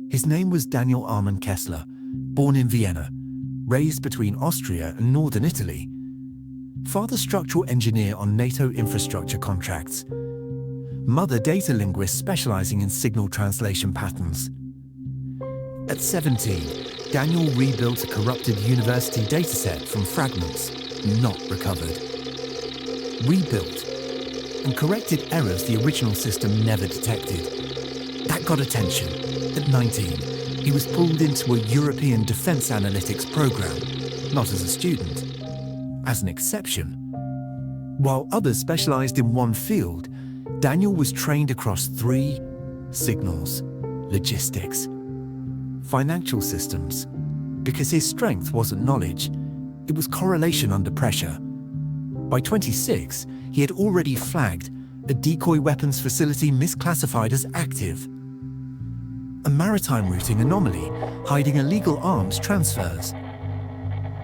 His name was Daniel Arman Kessler, born in Vienna, raised between Austria and northern Italy. Father structural engineer on NATO infrastructure contracts. Mother data linguist specializing in signal translation patterns. At 17, Daniel rebuilt a corrupted university dataset from fragments not recovered. Rebuilt and corrected errors the original system never detected. That got attention. At 19, he was pulled into a European defense analytics program, not as a student, as an exception. While others specialized in one field, Daniel was trained across 3: signals, logistics, financial systems. Because his strength wasn't knowledge, it was correlation under pressure. By 26, he had already flagged a decoy weapons facility misclassified as active, a maritime routing anomaly hiding illegal arms transfers,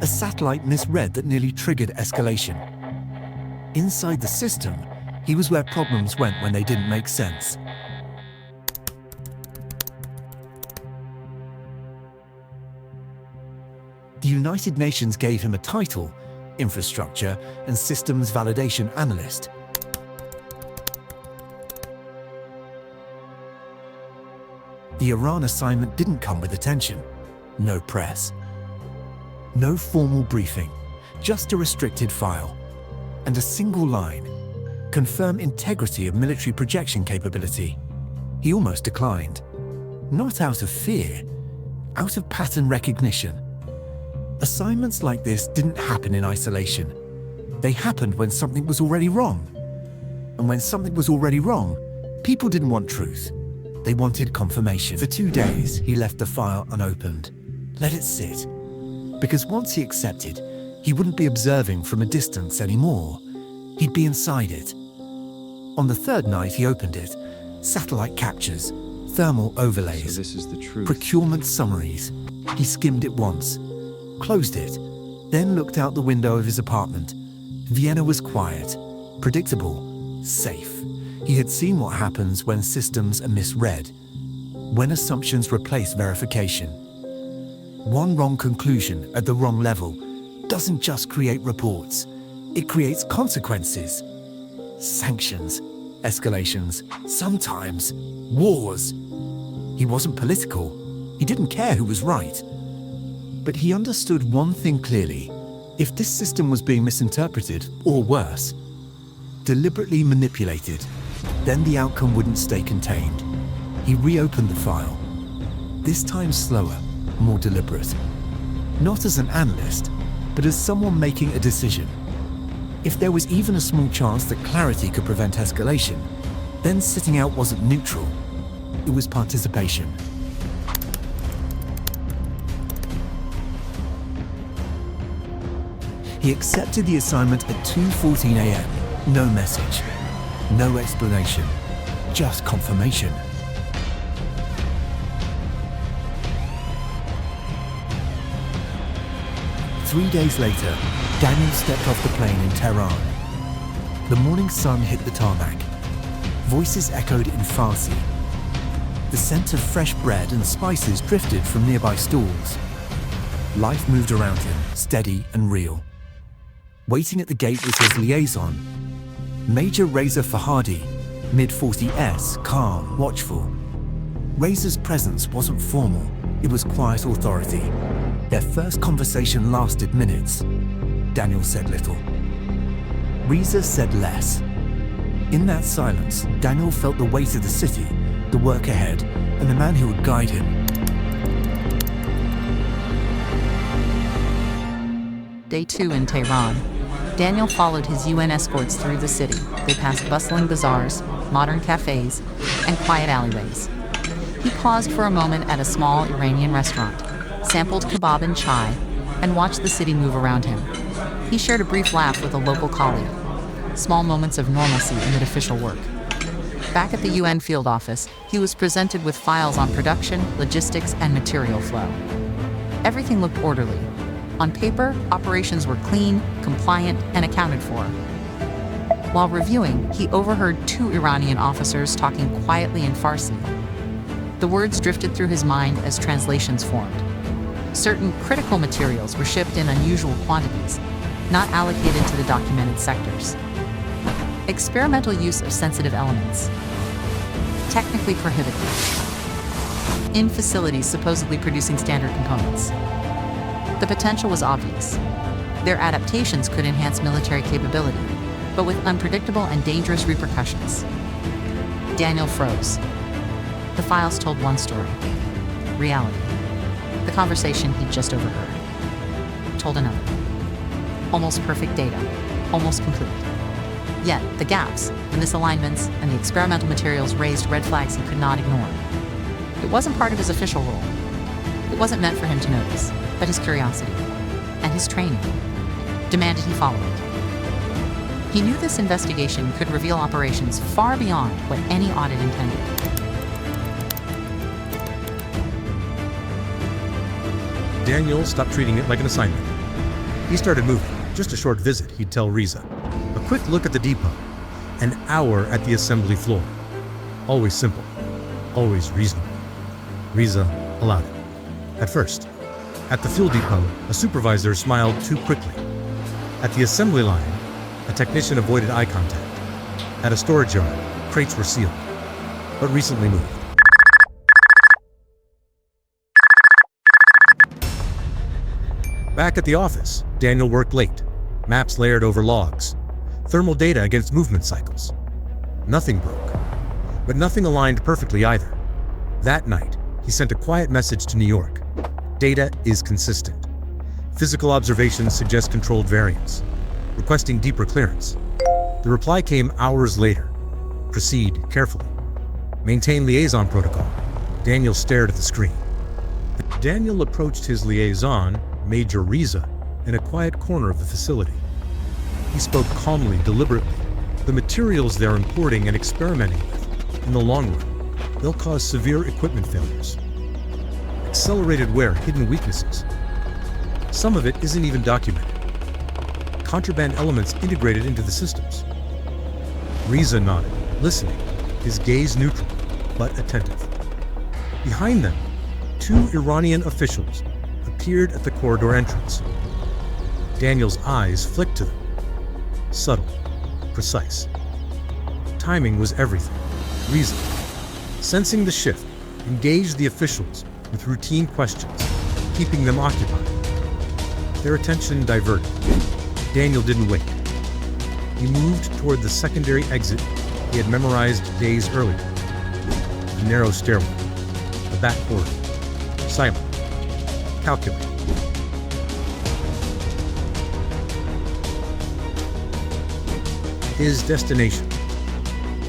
a satellite misread that nearly triggered escalation. Inside the system, he was where problems went when they didn't make sense. The United Nations gave him a title, Infrastructure and Systems Validation Analyst. The Iran assignment didn't come with attention. No press. No formal briefing, just a restricted file. And a single line: confirm integrity of military projection capability. He almost declined. Not out of fear, out of pattern recognition. Assignments like this didn't happen in isolation. They happened when something was already wrong. And when something was already wrong, people didn't want truth. They wanted confirmation. For 2 days, he left the file unopened. Let it sit. Because once he accepted, he wouldn't be observing from a distance anymore. He'd be inside it. On the 3rd night, he opened it. Satellite captures, thermal overlays, So this is the truth. procurement summaries. He skimmed it once, closed it, then looked out the window of his apartment. Vienna was quiet, predictable, safe. He had seen what happens when systems are misread, when assumptions replace verification. One wrong conclusion at the wrong level doesn't just create reports, it creates consequences. Sanctions, escalations, sometimes wars. He wasn't political. He didn't care who was right. But he understood one thing clearly. If this system was being misinterpreted, or worse, deliberately manipulated, then the outcome wouldn't stay contained. He reopened the file. This time slower, more deliberate. Not as an analyst, but as someone making a decision. If there was even a small chance that clarity could prevent escalation, then sitting out wasn't neutral. It was participation. He accepted the assignment at 2:14 a.m. No message, no explanation, just confirmation. Three days later, Daniel stepped off the plane in Tehran. The morning sun hit the tarmac. Voices echoed in Farsi. The scent of fresh bread and spices drifted from nearby stalls. Life moved around him, steady and real. Waiting at the gate was his liaison, Major Reza Fahadi, mid-40s, calm, watchful. Reza's presence wasn't formal, it was quiet authority. Their first conversation lasted minutes. Daniel said little. Reza said less. In that silence, Daniel felt the weight of the city, the work ahead, and the man who would guide him. Day 2 in Tehran. Daniel followed his UN escorts through the city. They passed bustling bazaars, modern cafes, and quiet alleyways. He paused for a moment at a small Iranian restaurant, sampled kebab and chai, and watched the city move around him. He shared a brief laugh with a local colleague. Small moments of normalcy amid official work. Back at the UN field office, he was presented with files on production, logistics, and material flow. Everything looked orderly. On paper, operations were clean, compliant, and accounted for. While reviewing, he overheard two Iranian officers talking quietly in Farsi. The words drifted through his mind as translations formed. Certain critical materials were shipped in unusual quantities, not allocated to the documented sectors. Experimental use of sensitive elements. Technically prohibited. In facilities supposedly producing standard components. The potential was obvious. Their adaptations could enhance military capability, but with unpredictable and dangerous repercussions. Daniel froze. The files told one story. Reality. The conversation he'd just overheard told another. Almost perfect data. Almost complete. Yet, the gaps, the misalignments, and the experimental materials raised red flags he could not ignore. It wasn't part of his official role. It wasn't meant for him to notice, but his curiosity and his training demanded he follow it. He knew this investigation could reveal operations far beyond what any audit intended. Daniel stopped treating it like an assignment. He started moving. Just a short visit, he'd tell Riza. A quick look at the depot. An hour at the assembly floor. Always simple. Always reasonable. Riza allowed it. At first. At the fuel depot, a supervisor smiled too quickly. At the assembly line, a technician avoided eye contact. At a storage yard, crates were sealed, but recently moved. Back at the office, Daniel worked late. Maps layered over logs. Thermal data against movement cycles. Nothing broke, but nothing aligned perfectly either. That night, he sent a quiet message to New York. Data is consistent. Physical observations suggest controlled variance, requesting deeper clearance. The reply came hours later. Proceed carefully. Maintain liaison protocol. Daniel stared at the screen. Daniel approached his liaison, Major Riza, in a quiet corner of the facility. He spoke calmly, deliberately. The materials they're importing and experimenting with, in the long run, they'll cause severe equipment failures. Accelerated wear, hidden weaknesses. Some of it isn't even documented. Contraband elements integrated into the systems. Riza nodded, listening, his gaze neutral, but attentive. Behind them, two Iranian officials appeared at the corridor entrance. Daniel's eyes flicked to them. Subtle, precise. Timing was everything. Riza, sensing the shift, engaged the officials with routine questions, keeping them occupied. Their attention diverted. Daniel didn't wait. He moved toward the secondary exit he had memorized days earlier. A narrow stairway, a back corridor, silent, calculated. His destination,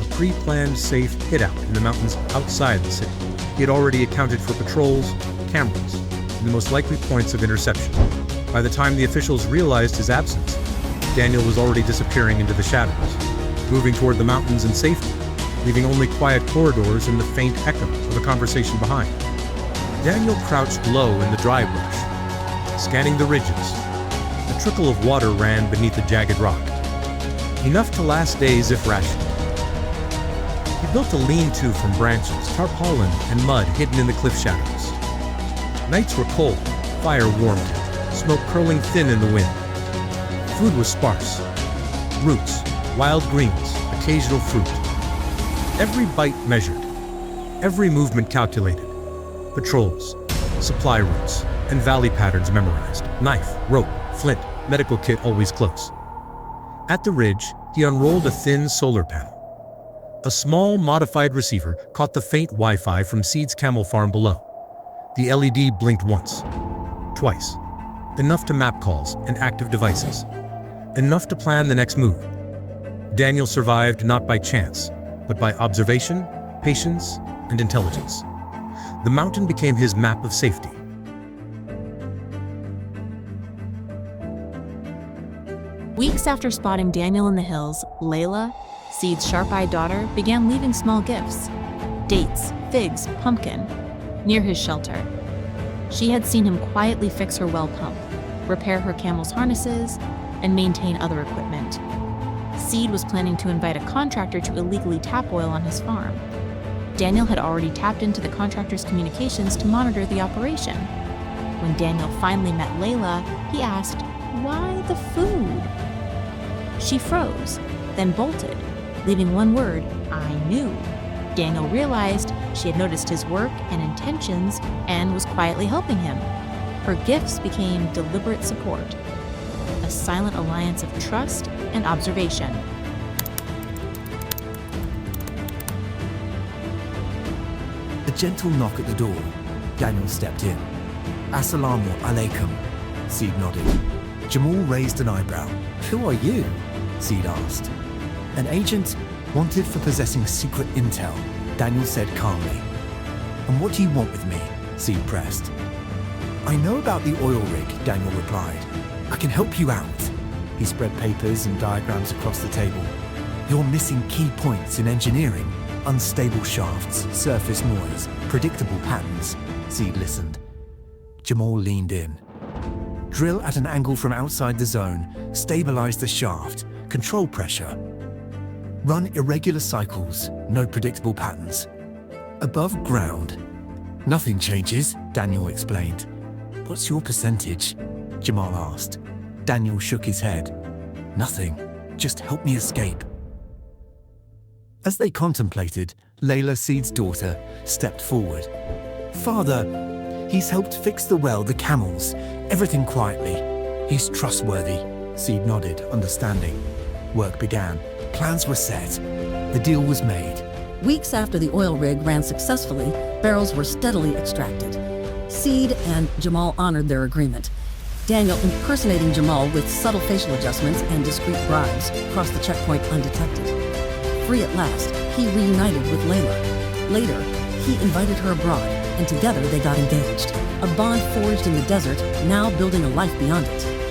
a pre-planned safe hideout in the mountains outside the city. He had already accounted for patrols, cameras, and the most likely points of interception. By the time the officials realized his absence, Daniel was already disappearing into the shadows, moving toward the mountains in safety, leaving only quiet corridors and the faint echo of a conversation behind. Daniel crouched low in the dry brush, scanning the ridges. A trickle of water ran beneath a jagged rock. Enough to last days if rationed. He built a lean-to from branches, tarpaulin, and mud hidden in the cliff shadows. Nights were cold, fire warmed him, smoke curling thin in the wind. Food was sparse. Roots, wild greens, occasional fruit. Every bite measured, every movement calculated. Patrols, supply routes, and valley patterns memorized. Knife, rope, flint, medical kit always close. At the ridge, he unrolled a thin solar panel. A small, modified receiver caught the faint Wi-Fi from Seed's camel farm below. The LED blinked once, twice. Enough to map calls and active devices. Enough to plan the next move. Daniel survived not by chance, but by observation, patience, and intelligence. The mountain became his map of safety. Weeks after spotting Daniel in the hills, Layla, Seed's sharp-eyed daughter, began leaving small gifts. Dates, figs, pumpkin, near his shelter. She had seen him quietly fix her well pump, repair her camel's harnesses, and maintain other equipment. Seed was planning to invite a contractor to illegally tap oil on his farm. Daniel had already tapped into the contractor's communications to monitor the operation. When Daniel finally met Layla, he asked, "Why the food?" She froze, then bolted, leaving one word, "I knew." Daniel realized she had noticed his work and intentions and was quietly helping him. Her gifts became deliberate support, a silent alliance of trust and observation. A gentle knock at the door. Daniel stepped in. "Assalamu alaikum," Seed nodded. Jamal raised an eyebrow. "Who are you?" Seed asked. "An agent wanted for possessing secret intel," Daniel said calmly. "And what do you want with me?" Seed pressed. "I know about the oil rig," Daniel replied. "I can help you out." He spread papers and diagrams across the table. "You're missing key points in engineering. Unstable shafts, surface noise, predictable patterns." Seed listened. Jamal leaned in. "Drill at an angle from outside the zone, stabilize the shaft, control pressure. Run irregular cycles, no predictable patterns. Above ground, nothing changes," Daniel explained. "What's your percentage?" Jamal asked. Daniel shook his head. "Nothing. Just help me escape." As they contemplated, Layla, Seed's daughter, stepped forward. "Father, he's helped fix the well, the camels, everything quietly. He's trustworthy." Seed nodded, understanding. Work began. Plans were set. The deal was made. Weeks after the oil rig ran successfully, barrels were steadily extracted. Seed and Jamal honored their agreement. Daniel, impersonating Jamal with subtle facial adjustments and discreet bribes, crossed the checkpoint undetected. Free at last, he reunited with Layla. Later, he invited her abroad, and together they got engaged. A bond forged in the desert, now building a life beyond it.